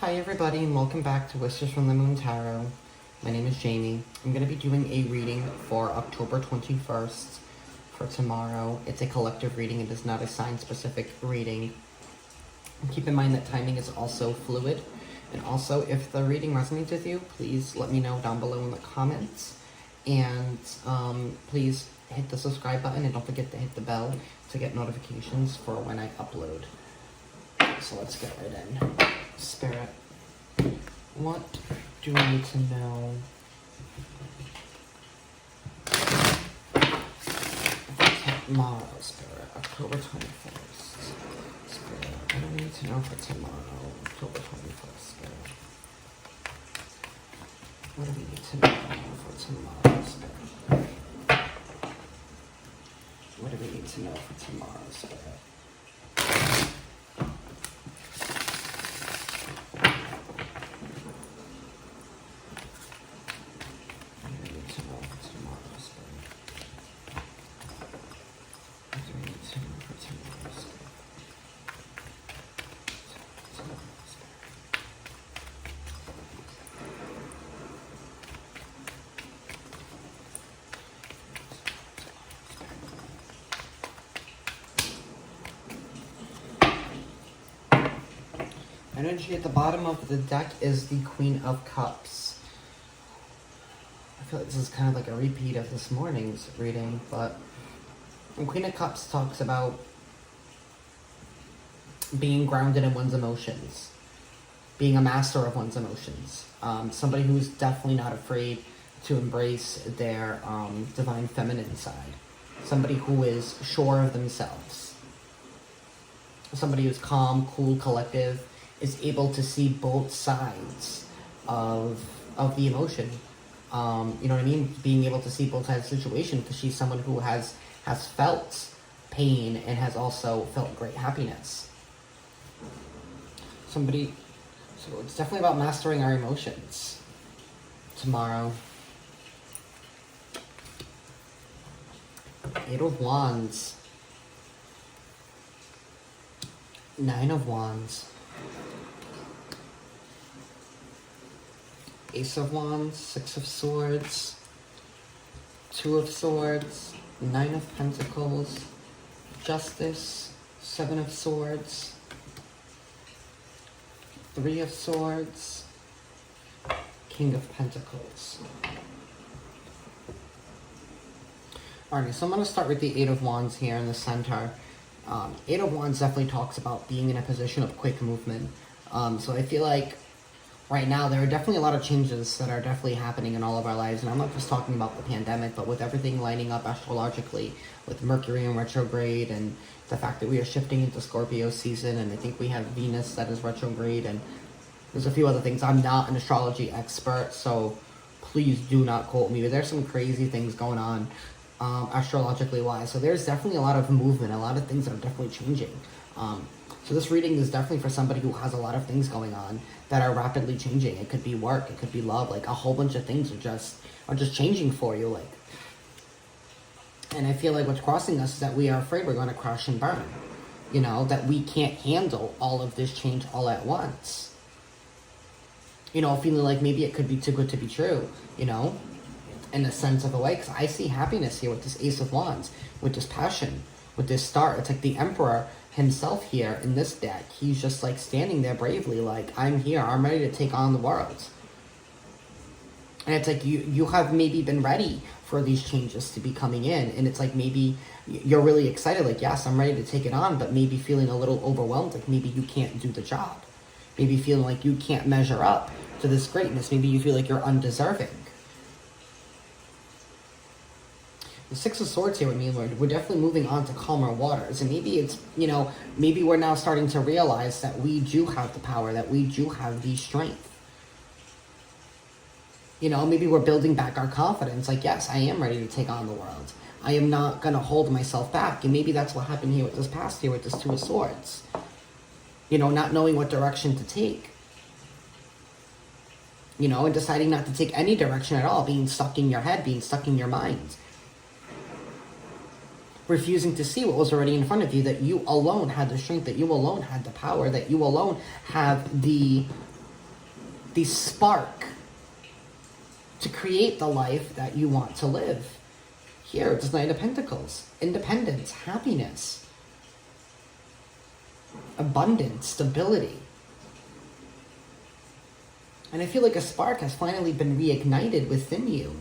Hi everybody and welcome back to Whispers from the Moon Tarot. My name is Jamie. I'm going to be doing a reading for October 21st for tomorrow. It's a collective reading. It is not a sign-specific reading. Keep in mind that timing is also fluid. And also, if the reading resonates with you, please let me know down below in the comments. And please hit the subscribe button and don't forget to hit the bell to get notifications for when I upload. So let's get right in. Spirit, what do I need to know for tomorrow, Spirit? October 21st. Spirit, what do I need to know for tomorrow, October 21st, Spirit? What do we need to know for tomorrow, Spirit? What do we need to know for tomorrow, Spirit? Energy at the bottom of the deck is the Queen of Cups. I feel like this is kind of like a repeat of this morning's reading, but the Queen of Cups talks about being grounded in one's emotions, being a master of one's emotions, somebody who's definitely not afraid to embrace their divine feminine side, somebody who is sure of themselves, somebody who's calm, cool, collective, is able to see both sides of the emotion. You know what I mean? Being able to see both sides of the situation, because she's someone who has felt pain and has also felt great happiness. So it's definitely about mastering our emotions tomorrow. Eight of Wands. Nine of Wands. Ace of Wands, Six of Swords, Two of Swords, Nine of Pentacles, Justice, Seven of Swords, Three of Swords, King of Pentacles. Alright, so I'm going to start with the Eight of Wands here in the center. Eight of Wands definitely talks about being in a position of quick movement. So I feel like right now, there are definitely a lot of changes that are definitely happening in all of our lives. And I'm not just talking about the pandemic, but with everything lining up astrologically, with Mercury in retrograde and the fact that we are shifting into Scorpio season. And I think we have Venus that is retrograde. And there's a few other things. I'm not an astrology expert, so please do not quote me. But there's some crazy things going on astrologically wise. So there's definitely a lot of movement, a lot of things that are definitely changing. So this reading is definitely for somebody who has a lot of things going on that are rapidly changing. It could be work, it could be love, like a whole bunch of things are just changing for you, like. And I feel like what's crossing us is that we are afraid we're going to crash and burn. You know, that we can't handle all of this change all at once. You know, feeling like maybe it could be too good to be true, you know, in a sense of a way, because I see happiness here with this Ace of Wands, with this passion, with this star. It's like the Emperor himself here in this deck. He's just like standing there bravely, like, I'm here, I'm ready to take on the world. And it's like you have maybe been ready for these changes to be coming in, and it's like maybe you're really excited, like, yes, I'm ready to take it on, but maybe feeling a little overwhelmed, like maybe you can't do the job, maybe feeling like you can't measure up to this greatness, maybe you feel like you're undeserving. The Six of Swords here with me, Lord, we're definitely moving on to calmer waters. And maybe it's, you know, maybe we're now starting to realize that we do have the power, that we do have the strength. You know, maybe we're building back our confidence. Like, yes, I am ready to take on the world. I am not going to hold myself back. And maybe that's what happened here with this past year with this Two of Swords. You know, not knowing what direction to take. You know, and deciding not to take any direction at all. Being stuck in your head, being stuck in your mind. Refusing to see what was already in front of you, that you alone had the strength, that you alone had the power, that you alone have the the spark to create the life that you want to live. Here, it's Knight of Pentacles. Independence, happiness, abundance, stability. And I feel like a spark has finally been reignited within you.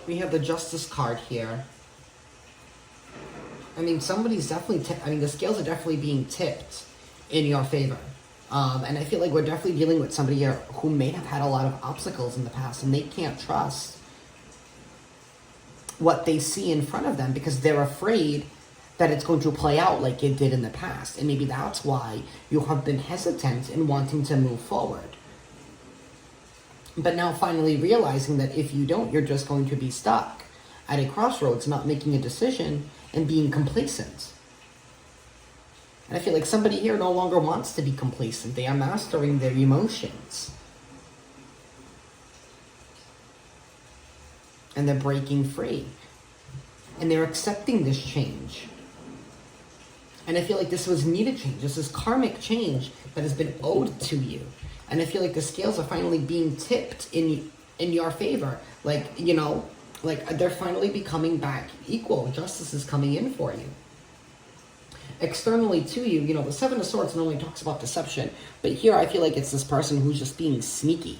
We have the Justice card here. I mean, somebody's definitely, the scales are definitely being tipped in your favor. And I feel like we're definitely dealing with somebody here who may have had a lot of obstacles in the past, and they can't trust what they see in front of them because they're afraid that it's going to play out like it did in the past. And maybe that's why you have been hesitant in wanting to move forward. But now finally realizing that if you don't, you're just going to be stuck at a crossroads, not making a decision and being complacent. And I feel like somebody here no longer wants to be complacent. They are mastering their emotions. And they're breaking free. And they're accepting this change. And I feel like this was needed change. This is karmic change that has been owed to you. And I feel like the scales are finally being tipped in your favor. Like, you know, like they're finally becoming back equal. Justice is coming in for you. Externally to you, you know, the Seven of Swords normally talks about deception. But here I feel like it's this person who's just being sneaky.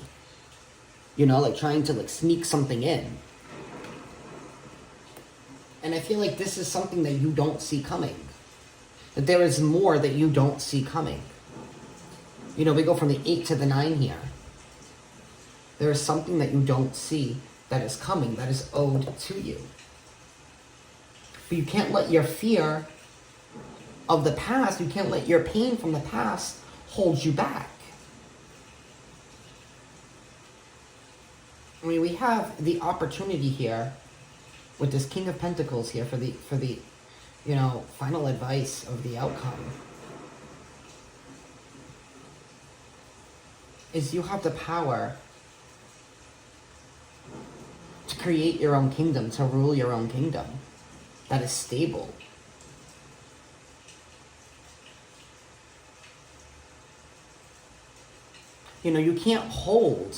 You know, like trying to like sneak something in. And I feel like this is something that you don't see coming. That there is more that you don't see coming. You know, we go from the 8 to the 9 here. There is something that you don't see that is coming, that is owed to you. But you can't let your fear of the past, you can't let your pain from the past hold you back. I mean, we have the opportunity here with this King of Pentacles here for the you know, final advice of the outcome. Is you have the power to create your own kingdom, to rule your own kingdom that is stable. You know, you can't hold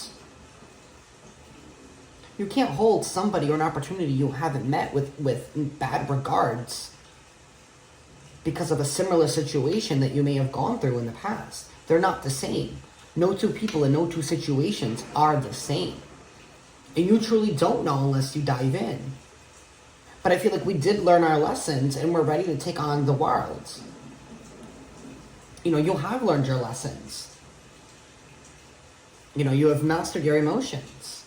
somebody or an opportunity you haven't met with bad regards because of a similar situation that you may have gone through in the past. They're not the same. No two people and no two situations are the same. And you truly don't know unless you dive in. But I feel like we did learn our lessons and we're ready to take on the world. You know, you have learned your lessons. You know, you have mastered your emotions.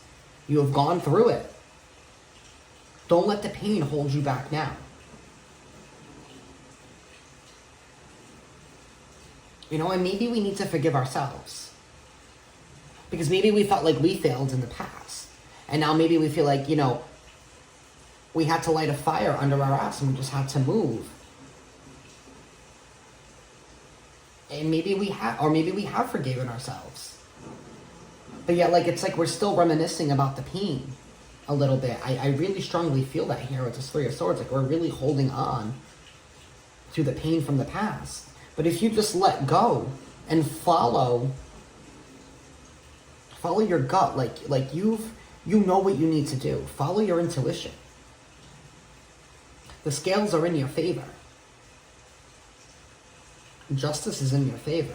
You have gone through it. Don't let the pain hold you back now. You know, and maybe we need to forgive ourselves. Because maybe we felt like we failed in the past. And now maybe we feel like, you know, we had to light a fire under our ass and we just had to move. And maybe we have forgiven ourselves. But yet, like, it's like we're still reminiscing about the pain a little bit. I really strongly feel that here with this Three of Swords. Like, we're really holding on to the pain from the past. But if you just let go and follow your gut, like you know what you need to do. Follow your intuition. The scales are in your favor. Justice is in your favor.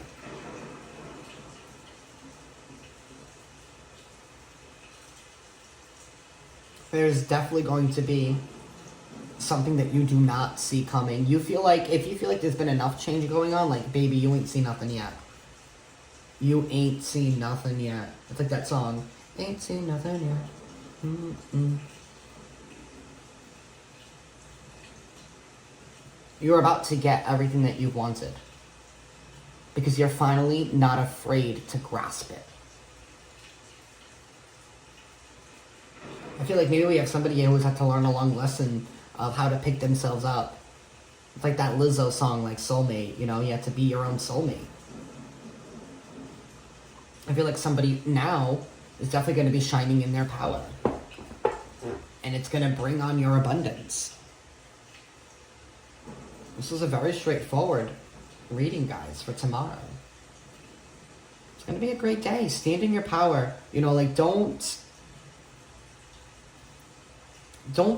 There's definitely going to be something that you do not see coming. If you feel like there's been enough change going on, like, baby, you ain't seen nothing yet. You ain't seen nothing yet. It's like that song. Ain't seen nothing yet. Mm-mm. You're about to get everything that you wanted. Because you're finally not afraid to grasp it. I feel like maybe we have somebody who's had to learn a long lesson of how to pick themselves up. It's like that Lizzo song, like Soulmate. You know, you have to be your own soulmate. I feel like somebody now is definitely going to be shining in their power. And it's going to bring on your abundance. This is a very straightforward reading, guys, for tomorrow. It's going to be a great day. Stand in your power. You know, like, don't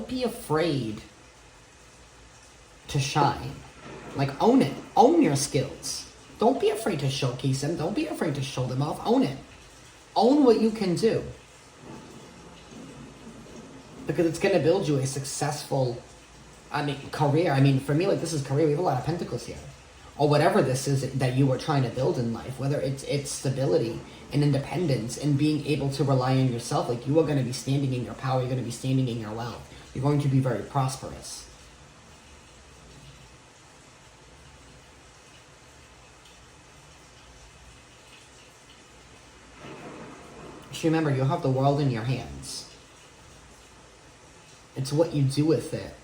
be afraid to shine. Like, own it. Own your skills. Don't be afraid to showcase them. Don't be afraid to show them off. Own it. Own what you can do. Because it's going to build you a successful, career. I mean, for me, like, this is career. We have a lot of pentacles here. Or whatever this is that you are trying to build in life. Whether it's stability and independence and being able to rely on yourself. Like, you are going to be standing in your power. You're going to be standing in your wealth. You're going to be very prosperous. Just remember, you have the world in your hands. It's what you do with it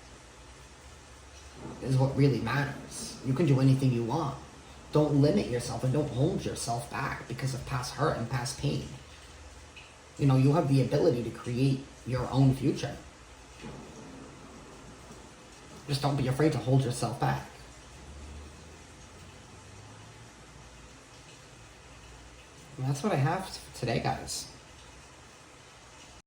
is what really matters. You can do anything you want. Don't limit yourself and don't hold yourself back because of past hurt and past pain. You know, you have the ability to create your own future. Just don't be afraid to hold yourself back. And that's what I have for today, guys.